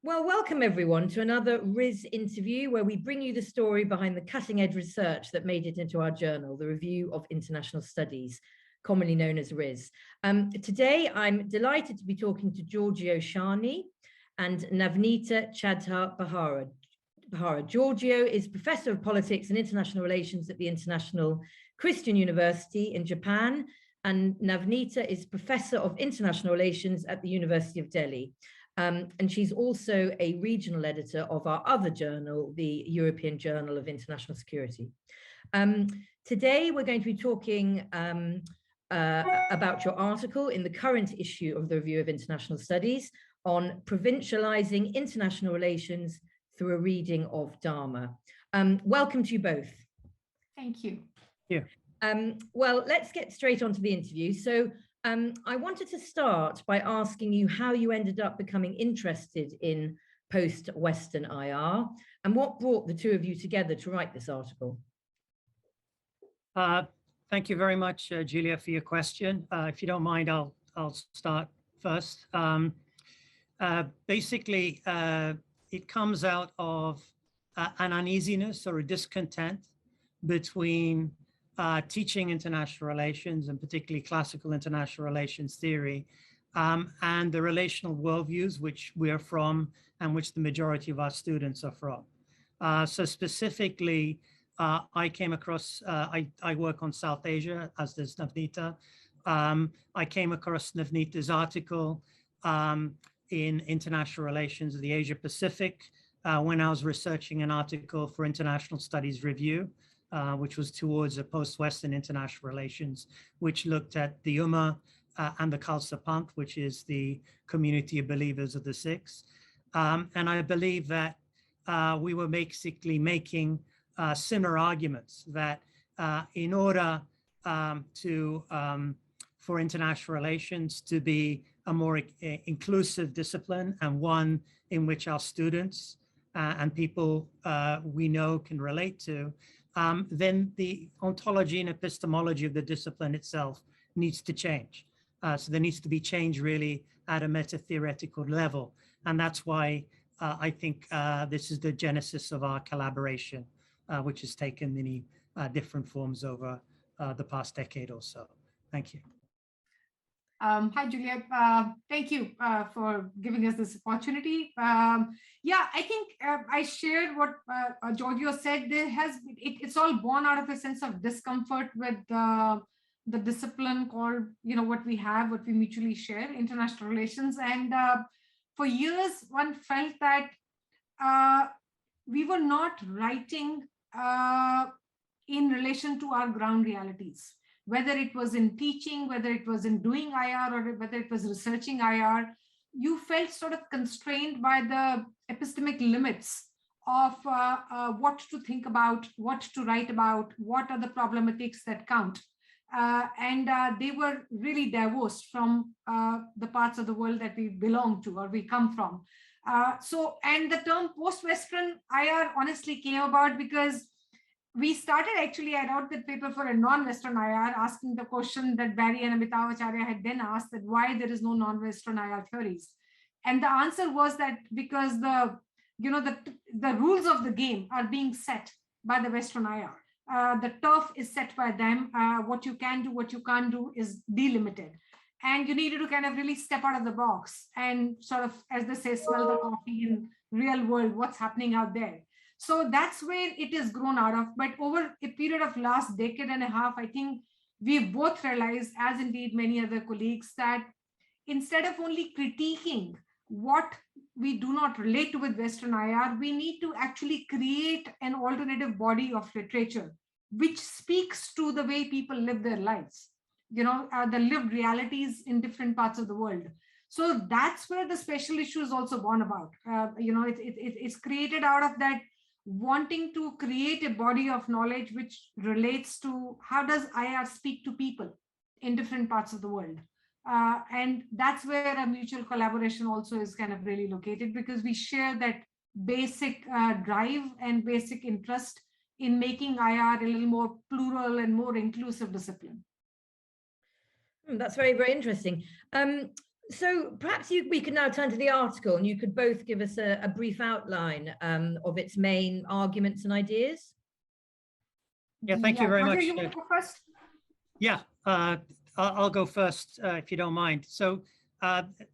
Well, welcome everyone to another RIS interview where we bring you the story behind the cutting edge research that made it into our journal, the Review of International Studies, commonly known as RIS. Today, I'm delighted to be talking to Giorgio Shani and Navnita Chadha Behera. Giorgio is Professor of Politics and International Relations at the International Christian University in Japan, and Navnita is Professor of International Relations at the University of Delhi. And she's also a regional editor of our other journal, the European Journal of International Security. Today, we're going to be talking about your article in the current issue of the Review of International Studies on provincializing international relations through a reading of Dharma. Welcome to you both. Thank you. Yeah. Well, let's get straight onto the interview. So I wanted to start by asking you how you ended up becoming interested in post-Western IR and what brought the two of you together to write this article. Thank you very much, Julia, for your question. If you don't mind, I'll start first. Basically, it comes out of an uneasiness or a discontent between teaching international relations, and particularly classical international relations theory, and the relational worldviews which we're from and which the majority of our students are from. So specifically, I came across, I work on South Asia, as does Navnita. I came across Navnita's article in International Relations of the Asia Pacific when I was researching an article for International Studies Review, which was towards a post-Western international relations, which looked at the Ummah and the Khalsa Panth, which is the community of believers of the Sikhs. And I believe that we were basically making similar arguments that in order for international relations to be a more inclusive discipline and one in which our students and people we know can relate to, then the ontology and epistemology of the discipline itself needs to change. So there needs to be change really at a meta-theoretical level. And that's why I think this is the genesis of our collaboration, which has taken many different forms over the past decade or so. Thank you. Hi, Julia. Thank you for giving us this opportunity. Yeah, I think I shared what Giorgio said. It's all born out of a sense of discomfort with the discipline called, what we mutually share, international relations. And for years, one felt that we were not writing in relation to our ground realities. Whether it was in teaching, whether it was in doing IR, or whether it was researching IR, you felt sort of constrained by the epistemic limits of what to think about, what to write about, what are the problematics that count. And they were really divorced from the parts of the world that we belong to or we come from. And the term post-Western IR honestly came about because we started I wrote the paper for a non-Western IR, asking the question that Barry and Amitav Acharya had then asked, that why there is no non-Western IR theories. And the answer was that because the rules of the game are being set by the Western IR. The turf is set by them. What you can do, what you can't do is delimited. And you needed to kind of really step out of the box and sort of, as they say, smell the coffee in real world, what's happening out there. So that's where it is grown out of. But over a period of last decade and a half, I think we've both realized, as indeed many other colleagues, that instead of only critiquing what we do not relate to with Western IR, we need to actually create an alternative body of literature which speaks to the way people live their lives, the lived realities in different parts of the world. So that's where the special issue is also born about. It's created out of that wanting to create a body of knowledge which relates to how does IR speak to people in different parts of the world. And that's where a mutual collaboration also is kind of really located, because we share that basic drive and basic interest in making IR a little more plural and more inclusive discipline. That's very, very interesting. So perhaps we could now turn to the article, and you could both give us a brief outline of its main arguments and ideas. Yeah, thank you very much. You want to go first? Yeah, I'll go first if you don't mind. So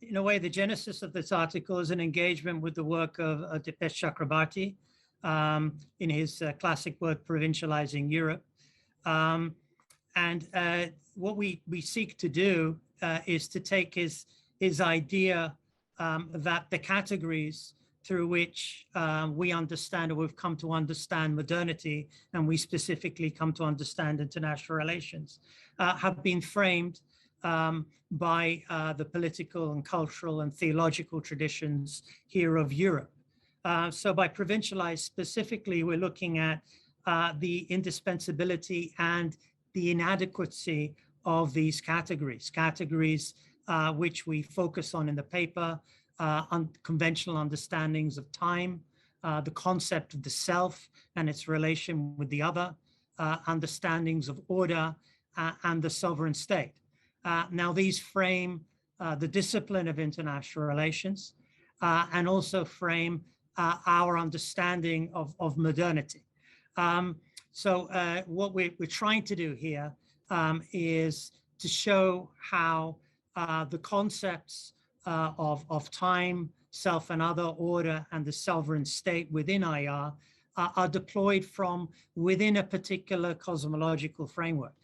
in a way, the genesis of this article is an engagement with the work of Dipesh Chakrabarty in his classic work, Provincialising Europe. And what we seek to do is to take his idea that the categories through which we understand, or we've come to understand modernity, and we specifically come to understand international relations, have been framed by the political and cultural and theological traditions here of Europe. So by provincialized specifically, we're looking at the indispensability and the inadequacy of these categories which we focus on in the paper, conventional understandings of time, the concept of the self and its relation with the other, understandings of order and the sovereign state. Now these frame the discipline of international relations and also frame our understanding of modernity. So what we're trying to do here is to show how the concepts of time, self and other, order, and the sovereign state within IR are deployed from within a particular cosmological framework.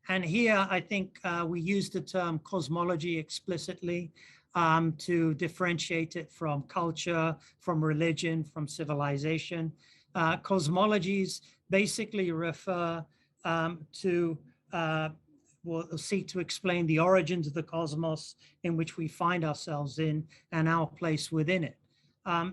And here, I think we use the term cosmology explicitly to differentiate it from culture, from religion, from civilization. Cosmologies basically refer to will seek to explain the origins of the cosmos in which we find ourselves in and our place within it.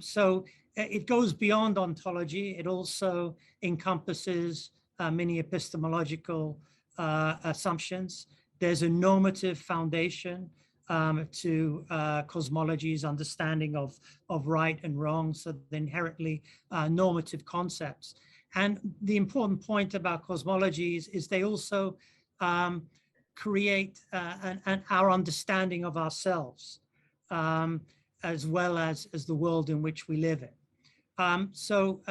So it goes beyond ontology. It also encompasses many epistemological assumptions. There's a normative foundation to cosmology's understanding of right and wrong, so inherently normative concepts. And the important point about cosmologies is they also create our understanding of ourselves, as well as the world in which we live in. So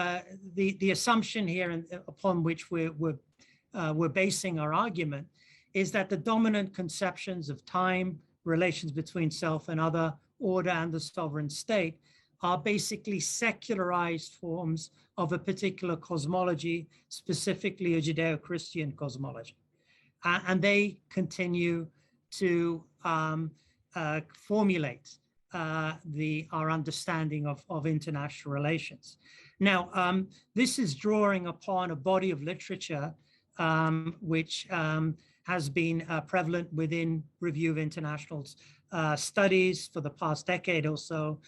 the assumption here upon which we're basing our argument is that the dominant conceptions of time, relations between self and other, order, and the sovereign state are basically secularized forms of a particular cosmology, specifically a Judeo-Christian cosmology. And they continue to formulate our understanding of international relations. Now, this is drawing upon a body of literature which has been prevalent within Review of International Studies for the past decade or so,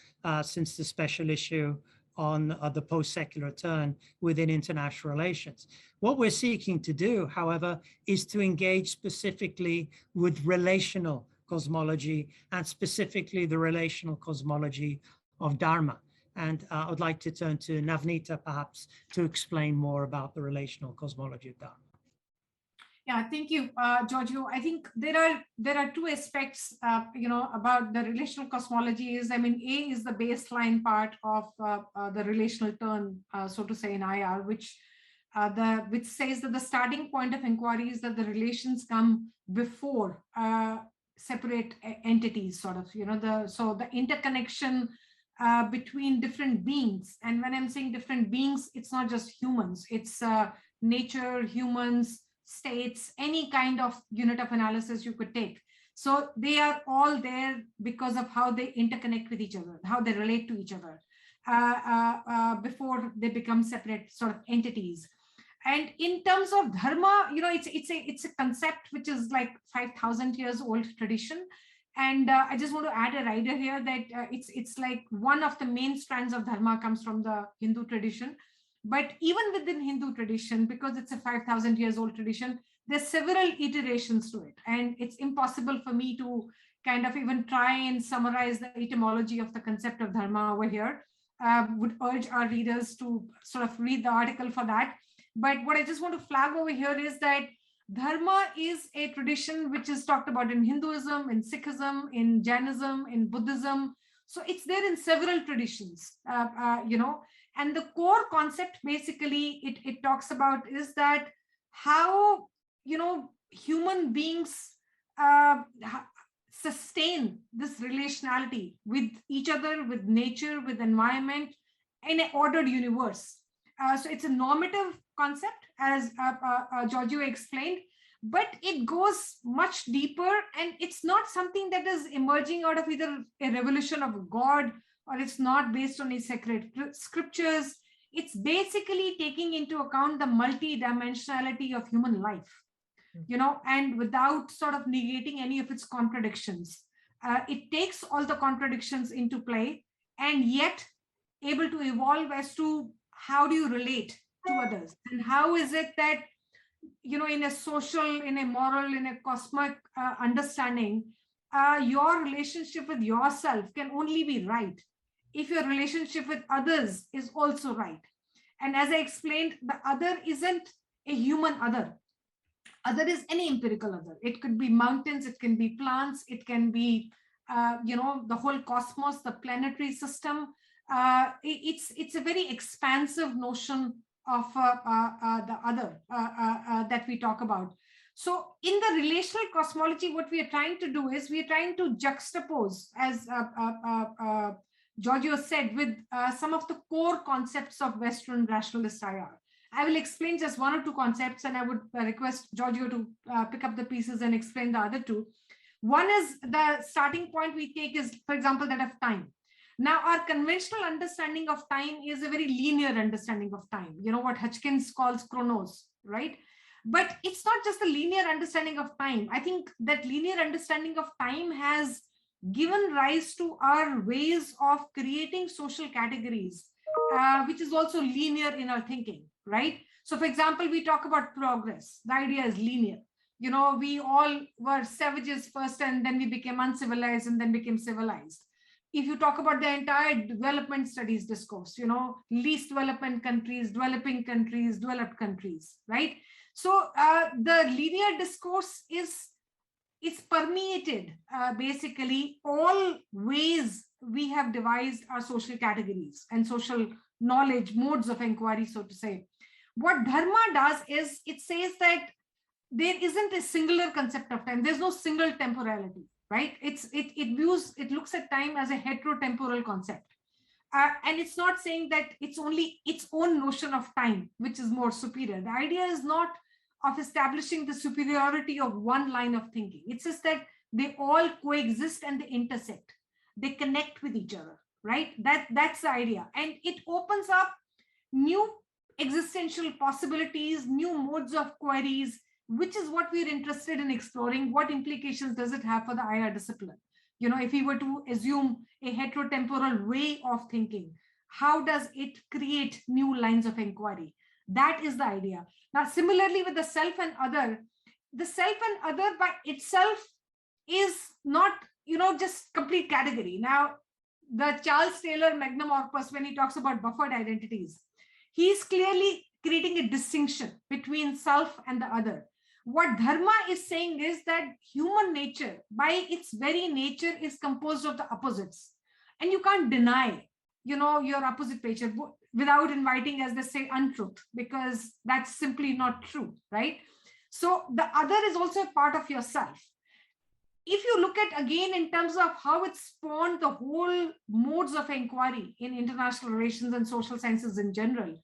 since the special issue on the post-secular turn within international relations. What we're seeking to do, however, is to engage specifically with relational cosmology, and specifically the relational cosmology of dharma. And I would like to turn to Navnita, perhaps, to explain more about the relational cosmology of dharma. Yeah, thank you, Giorgio. I think there are two aspects, about the relational cosmology. I mean, A is the baseline part of the relational turn, so to say, in IR, which says that the starting point of inquiry is that the relations come before separate entities, sort of. So the interconnection between different beings. And when I'm saying different beings, it's not just humans. It's nature, humans, states, any kind of unit of analysis you could take. So they are all there because of how they interconnect with each other, how they relate to each other before they become separate sort of entities. And in terms of dharma, it's a concept which is like 5,000 years old tradition. And I just want to add a rider here that it's like one of the main strands of dharma comes from the Hindu tradition. But even within Hindu tradition, because it's a 5,000 years old tradition, there's several iterations to it. And it's impossible for me to kind of even try and summarize the etymology of the concept of dharma over here. Would urge our readers to sort of read the article for that. But what I just want to flag over here is that Dharma is a tradition which is talked about in Hinduism, in Sikhism, in Jainism, in Buddhism. So it's there in several traditions, and the core concept basically it talks about is that how, human beings sustain this relationality with each other, with nature, with environment, in an ordered universe. So it's a normative concept, as Giorgio explained, but it goes much deeper, and it's not something that is emerging out of either a revolution of a god, or it's not based on a sacred scriptures. It's basically taking into account the multi-dimensionality of human life, and without sort of negating any of its contradictions. It takes all the contradictions into play, and yet able to evolve as to how do you relate to others, and how is it that, in a social, in a moral, in a cosmic understanding, your relationship with yourself can only be right if your relationship with others is also right. And as I explained, the other isn't a human other. Other is any empirical other. It could be mountains, it can be plants, it can be, the whole cosmos, the planetary system. It's a very expansive notion of the other that we talk about. So in the relational cosmology, what we are trying to do is we are trying to juxtapose, as Giorgio said, with some of the core concepts of Western rationalist IR. I will explain just one or two concepts, and I would request Giorgio to pick up the pieces and explain the other two. One is the starting point we take is, for example, that of time. Now, our conventional understanding of time is a very linear understanding of time, what Hutchins calls chronos, right? But it's not just a linear understanding of time. I think that linear understanding of time has given rise to our ways of creating social categories, which is also linear in our thinking, right? So, for example, we talk about progress. The idea is linear. We all were savages first, and then we became uncivilized, and then became civilized. If you talk about the entire development studies discourse, least development countries, developing countries, developed countries, right? So the linear discourse is permeated basically all ways we have devised our social categories and social knowledge, modes of inquiry, so to say. What Dharma does is it says that there isn't a singular concept of time. There's no single temporality, right? It looks at time as a heterotemporal concept. And it's not saying that it's only its own notion of time, which is more superior. The idea is not of establishing the superiority of one line of thinking. It's just that they all coexist and they intersect. They connect with each other, right? That's the idea. And it opens up new existential possibilities, new modes of queries, which is what we're interested in exploring. What implications does it have for the IR discipline? If we were to assume a heterotemporal way of thinking, how does it create new lines of inquiry? That is the idea. Now, similarly with the self and other, the self and other by itself is not, just complete category. Now, the Charles Taylor magnum opus, when he talks about buffered identities, he's clearly creating a distinction between self and the other. What Dharma is saying is that human nature, by its very nature, is composed of the opposites. And you can't deny, your opposite nature without inviting, as they say, untruth, because that's simply not true, right? So the other is also a part of yourself. If you look at, again, in terms of how it spawned the whole modes of inquiry in international relations and social sciences in general,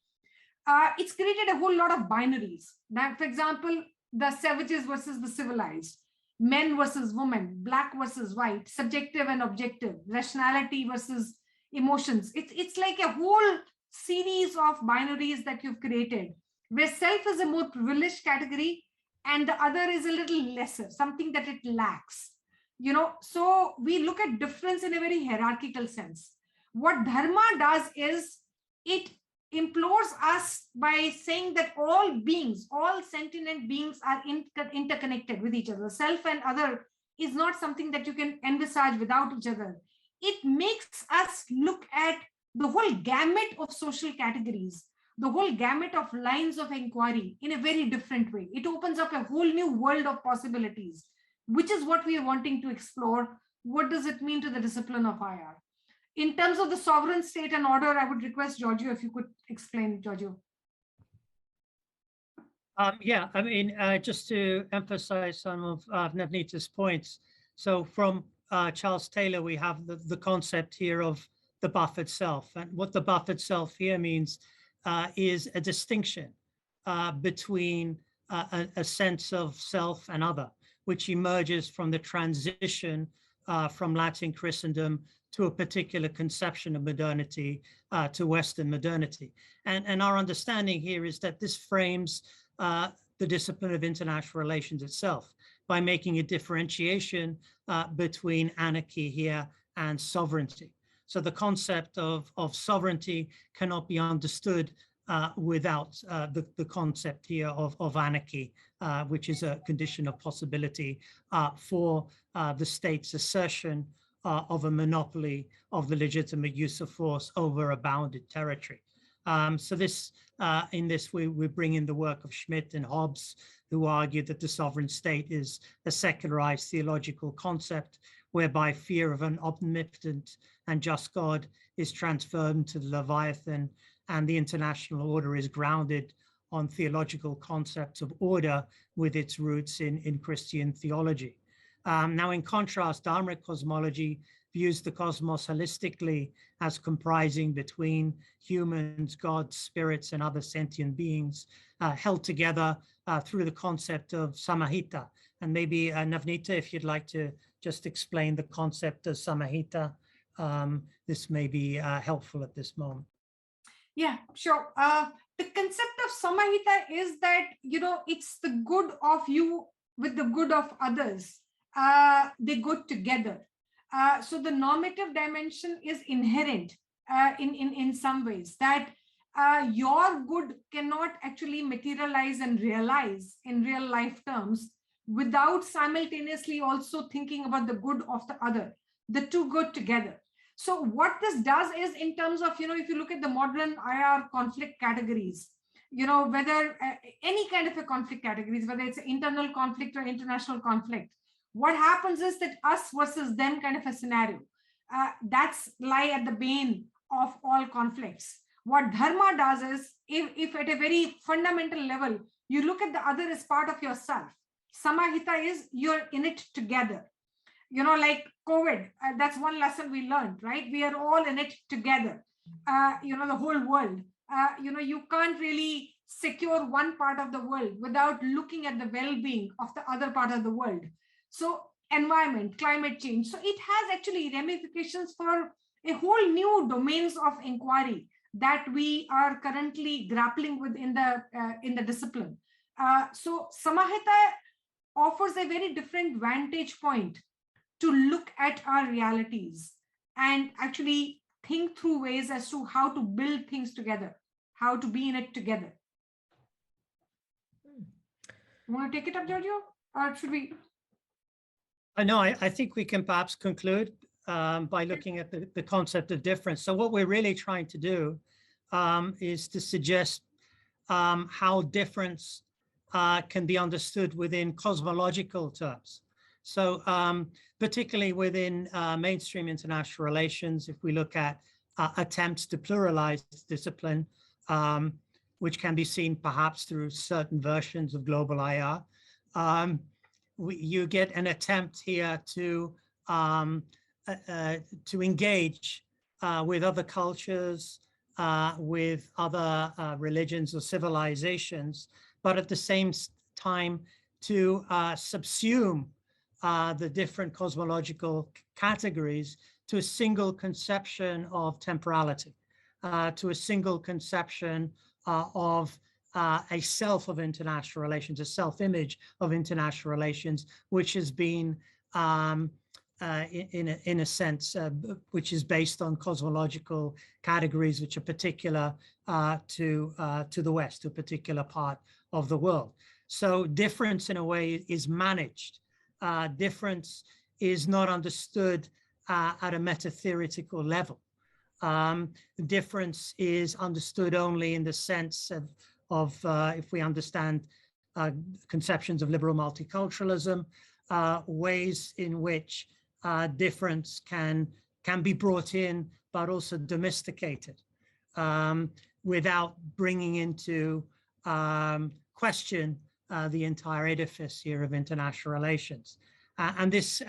it's created a whole lot of binaries. Now, for example, the savages versus the civilized, men versus women, black versus white, subjective and objective, rationality versus emotions. It's like a whole series of binaries that you've created, where self is a more privileged category and the other is a little lesser, something that it lacks. So we look at difference in a very hierarchical sense. What Dharma does is it implores us by saying that all beings, all sentient beings are interconnected with each other. Self and other is not something that you can envisage without each other. It makes us look at the whole gamut of social categories the whole gamut of lines of inquiry in a very different way. It opens up a whole new world of possibilities, which is what we are wanting to explore. What does it mean to the discipline of IR? In terms of the sovereign state and order, I would request Giorgio if you could explain, Giorgio. Yeah, I mean, just to emphasize some of Navnita's points. So from Charles Taylor, we have the concept here of the Buffett self. And what the Buffett self here means is a distinction between a sense of self and other, which emerges from the transition from Latin Christendom to a particular conception of modernity, to Western modernity. And our understanding here is that this frames the discipline of international relations itself by making a differentiation between anarchy here and sovereignty. So the concept of sovereignty cannot be understood without the concept here of anarchy, which is a condition of possibility for the state's assertion of a monopoly of the legitimate use of force over a bounded territory. So this, in this, we bring in the work of Schmitt and Hobbes, who argue that the sovereign state is a secularized theological concept whereby fear of an omnipotent and just God is transferred to the Leviathan, and the international order is grounded on theological concepts of order with its roots in Christian theology. Now, in contrast, dharma cosmology views the cosmos holistically as comprising between humans, gods, spirits, and other sentient beings, held together through the concept of Samhita. And maybe Navnita, if you'd like to just explain the concept of Samhita, this may be helpful at this moment. Yeah, sure. The concept of Samhita is that, it's the good of you with the good of others. They go together. So the normative dimension is inherent in some ways, that your good cannot actually materialize and realize in real life terms without simultaneously also thinking about the good of the other. The two go together. So what this does is, in terms of, if you look at the modern IR conflict categories, whether any kind of a conflict categories, whether it's internal conflict or international conflict, what happens is that us versus them kind of a scenario. That's lie at the bane of all conflicts. What dharma does is, if at a very fundamental level, you look at the other as part of yourself. Samahita is you're in it together. Like COVID, that's one lesson we learned, right? We are all in it together. The whole world. You can't really secure one part of the world without looking at the well-being of the other part of the world. So environment, climate change. So it has actually ramifications for a whole new domains of inquiry that we are currently grappling with in the discipline. So Samahita offers a very different vantage point to look at our realities and actually think through ways as to how to build things together, how to be in it together. You want to take it up, Giorgio, or should we? No, I think we can perhaps conclude by looking at the concept of difference. So what we're really trying to do is to suggest how difference can be understood within cosmological terms. So particularly within mainstream international relations, if we look at attempts to pluralize discipline, which can be seen perhaps through certain versions of global IR, you get an attempt here to engage with other cultures, with other religions or civilizations, but at the same time to subsume the different cosmological categories to a single conception of temporality, to a single conception of a self of international relations, a self-image of international relations, which has been, in a sense, which is based on cosmological categories which are particular to the West, to a particular part of the world. So difference, in a way, is managed. Difference is not understood at a meta-theoretical level. Difference is understood only in the sense of if we understand conceptions of liberal multiculturalism, ways in which difference can be brought in, but also domesticated, without bringing into question the entire edifice here of international relations. And this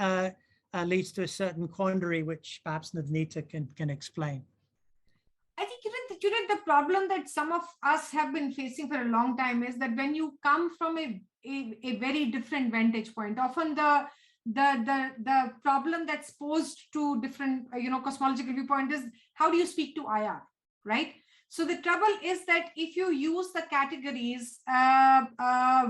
leads to a certain quandary, which perhaps Navnita can explain. I think the problem that some of us have been facing for a long time is that when you come from a very different vantage point, often the problem that's posed to different cosmological viewpoint is, how do you speak to IR, right? So the trouble is that if you use the categories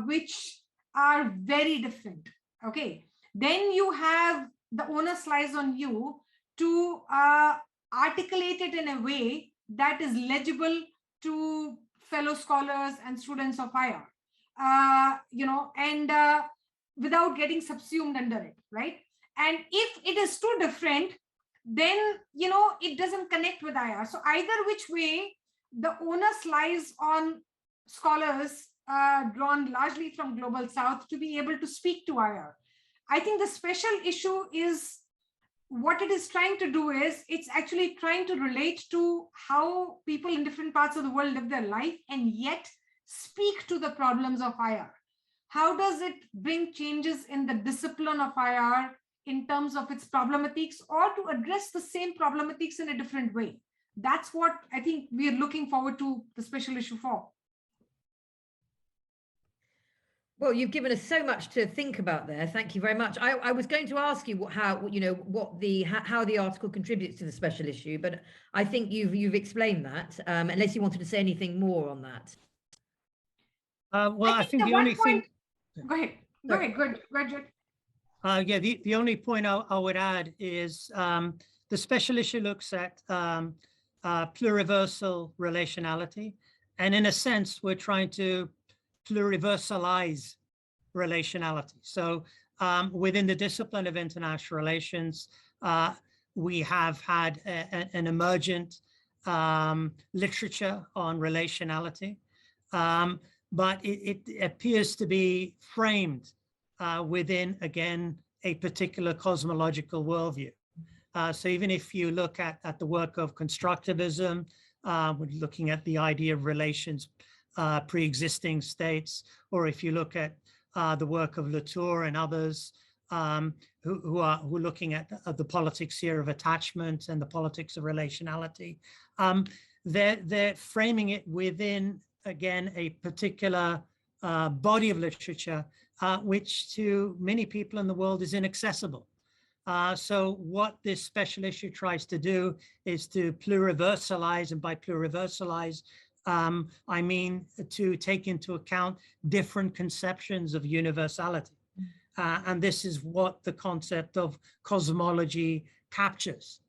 which are very different, okay, then you have the onus lies on you to articulate it in a way that is legible to fellow scholars and students of IR, and without getting subsumed under it, right? And if it is too different, then, it doesn't connect with IR. So either which way, the onus lies on scholars drawn largely from Global South to be able to speak to IR. I think the special issue is what it is trying to do is it's actually trying to relate to how people in different parts of the world live their life and yet speak to the problems of IR. How does it bring changes in the discipline of IR in terms of its problematics, or to address the same problematics in a different way? That's what I think we are looking forward to the special issue for. Well, you've given us so much to think about there. Thank you very much. I was going to ask you how the article contributes to the special issue, but I think you've explained that. Unless you wanted to say anything more on that. Well, I think the only thing. Go ahead. Good. Yeah, the only point I would add is the special issue looks at pluriversal relationality, and in a sense, we're trying to pluriversalize relationality. So within the discipline of international relations, we have had an emergent literature on relationality, but it appears to be framed within, again, a particular cosmological worldview. So even if you look at the work of constructivism, we're looking at the idea of relations pre-existing states, or if you look at the work of Latour and others who are looking at the politics here of attachment and the politics of relationality, they're framing it within, again, a particular body of literature, which to many people in the world is inaccessible. So what this special issue tries to do is to pluriversalize, and by pluriversalize, I mean to take into account different conceptions of universality. And this is what the concept of cosmology captures,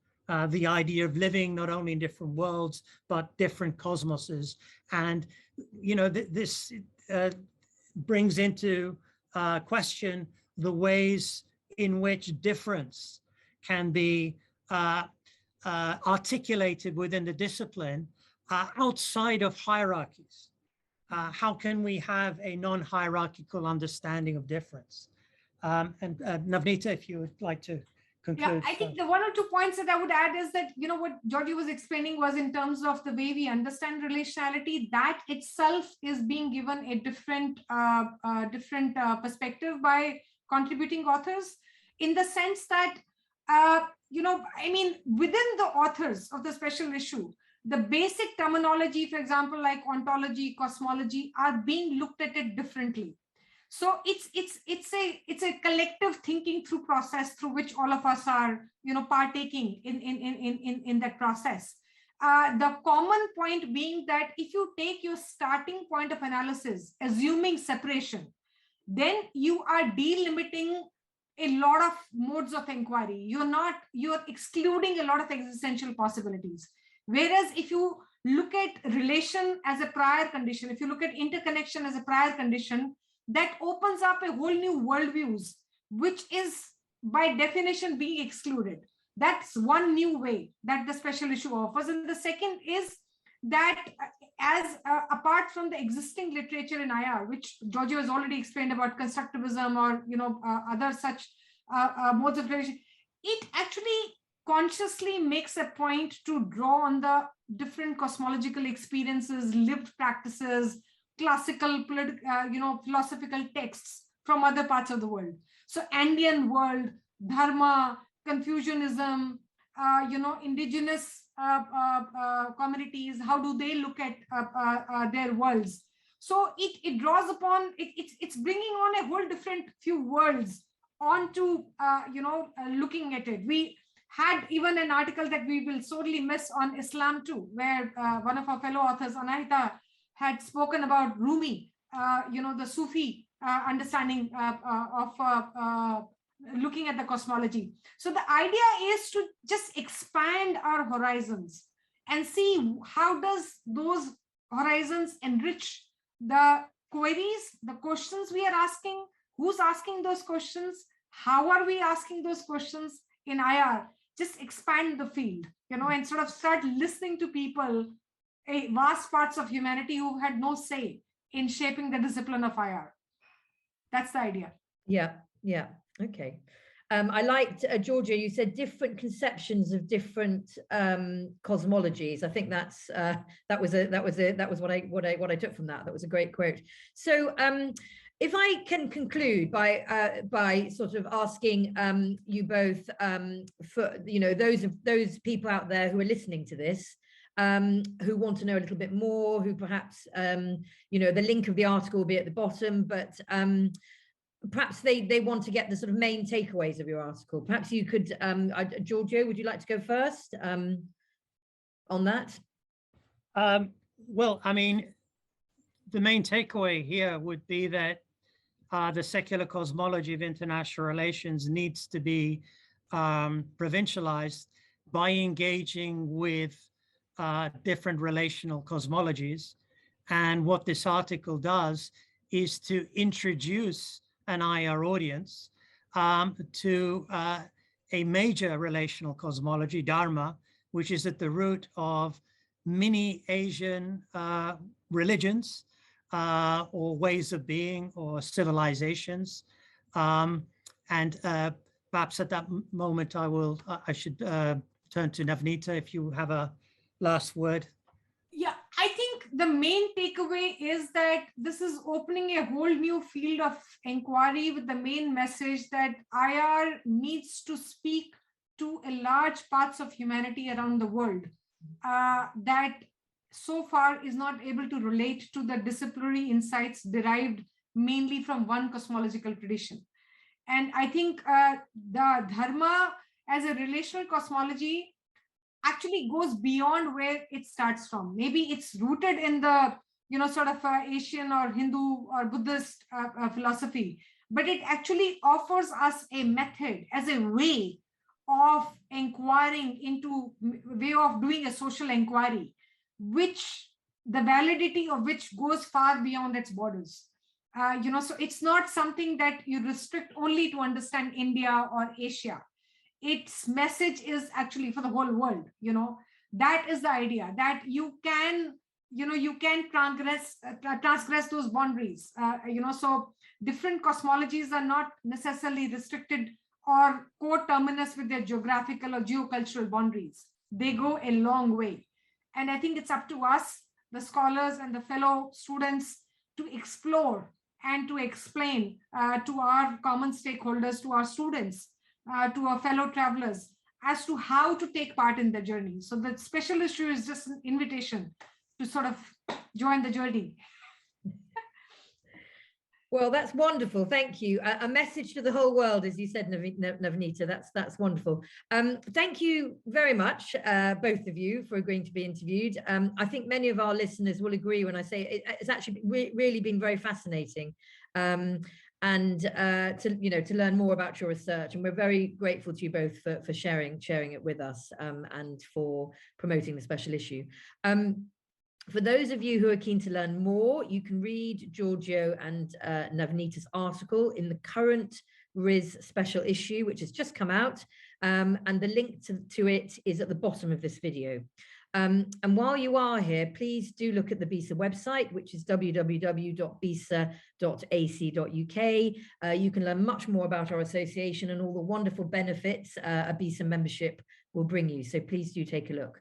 the idea of living not only in different worlds, but different cosmoses. And, this brings into question the ways in which difference can be articulated within the discipline outside of hierarchies. How can we have a non-hierarchical understanding of difference? And Navnita, if you would like to conclude. Yeah, I think the one or 2 points that I would add is that, what Giorgio was explaining was in terms of the way we understand relationality, that itself is being given a different perspective by contributing authors, in the sense that, within the authors of the special issue, the basic terminology, for example, like ontology, cosmology, are being looked at it differently. So it's a collective thinking through process through which all of us are, partaking in that process. The common point being that if you take your starting point of analysis, assuming separation, then you are delimiting a lot of modes of inquiry. You're excluding a lot of existential possibilities. Whereas if you look at relation as a prior condition, if you look at interconnection as a prior condition, that opens up a whole new worldviews, which is by definition being excluded. That's one new way that the special issue offers. And the second is that apart from the existing literature in IR, which Giorgio has already explained about constructivism or other such modes of relation, it actually consciously makes a point to draw on the different cosmological experiences, lived practices, classical philosophical texts from other parts of the world. So Andean world, dharma, Confucianism, indigenous communities, how do they look at their worlds? So it draws upon, it's bringing on a whole different few worlds onto, looking at it. We had even an article that we will sorely miss on Islam too, where one of our fellow authors, Navnita, had spoken about Rumi, the Sufi understanding of looking at the cosmology. So the idea is to just expand our horizons and see how does those horizons enrich the queries, the questions we are asking, who's asking those questions, how are we asking those questions in IR. Just expand the field, and sort of start listening to people, vast parts of humanity who had no say in shaping the discipline of IR. That's the idea. Yeah. Okay. I liked, Giorgio, you said different conceptions of different cosmologies. I think that was what I took from that. That was a great quote. So if I can conclude by sort of asking you both, for those people out there who are listening to this, who want to know a little bit more, who perhaps the link of the article will be at the bottom, but perhaps they want to get the sort of main takeaways of your article. Perhaps you could, Giorgio, would you like to go first on that? Well, I mean, the main takeaway here would be that the secular cosmology of international relations needs to be provincialized by engaging with different relational cosmologies. And what this article does is to introduce an IR audience to a major relational cosmology, dharma, which is at the root of many Asian religions or ways of being or civilizations. And perhaps at that moment, I should turn to Navnita if you have a last word. Yeah, I think the main takeaway is that this is opening a whole new field of inquiry with the main message that IR needs to speak to a large parts of humanity around the world that so far is not able to relate to the disciplinary insights derived mainly from one cosmological tradition. And I think the dharma as a relational cosmology actually goes beyond where it starts from. Maybe it's rooted in the, sort of Asian or Hindu or Buddhist philosophy, but it actually offers us a method as a way of inquiring into, way of doing a social inquiry, which the validity of which goes far beyond its borders. So it's not something that you restrict only to understand India or Asia. Its message is actually for the whole world. That is the idea, that you can transgress those boundaries. So different cosmologies are not necessarily restricted or coterminous with their geographical or geocultural boundaries. They go a long way. And I think it's up to us, the scholars and the fellow students, to explore and to explain to our common stakeholders, to our students, to our fellow travelers, as to how to take part in the journey. So the special issue is just an invitation to sort of join the journey. Well, that's wonderful. Thank you. A message to the whole world, as you said, Navnita. That's wonderful. Thank you very much, both of you, for agreeing to be interviewed. I think many of our listeners will agree when I say it's actually really been very fascinating, and to learn more about your research. And we're very grateful to you both for sharing it with us, and for promoting the special issue. For those of you who are keen to learn more, you can read Giorgio and Navnita's article in the current RIS special issue, which has just come out. and the link to it is at the bottom of this video. And while you are here, please do look at the BESA website, which is www.besa.ac.uk. You can learn much more about our association and all the wonderful benefits a BESA membership will bring you. So please do take a look.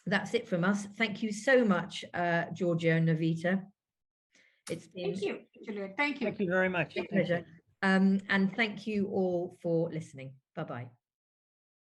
That's it from us. Thank you so much, Giorgio and Navnita. It's been Thank you, Juliet. Thank you. Thank you very much. a pleasure. And thank you all for listening. Bye-bye.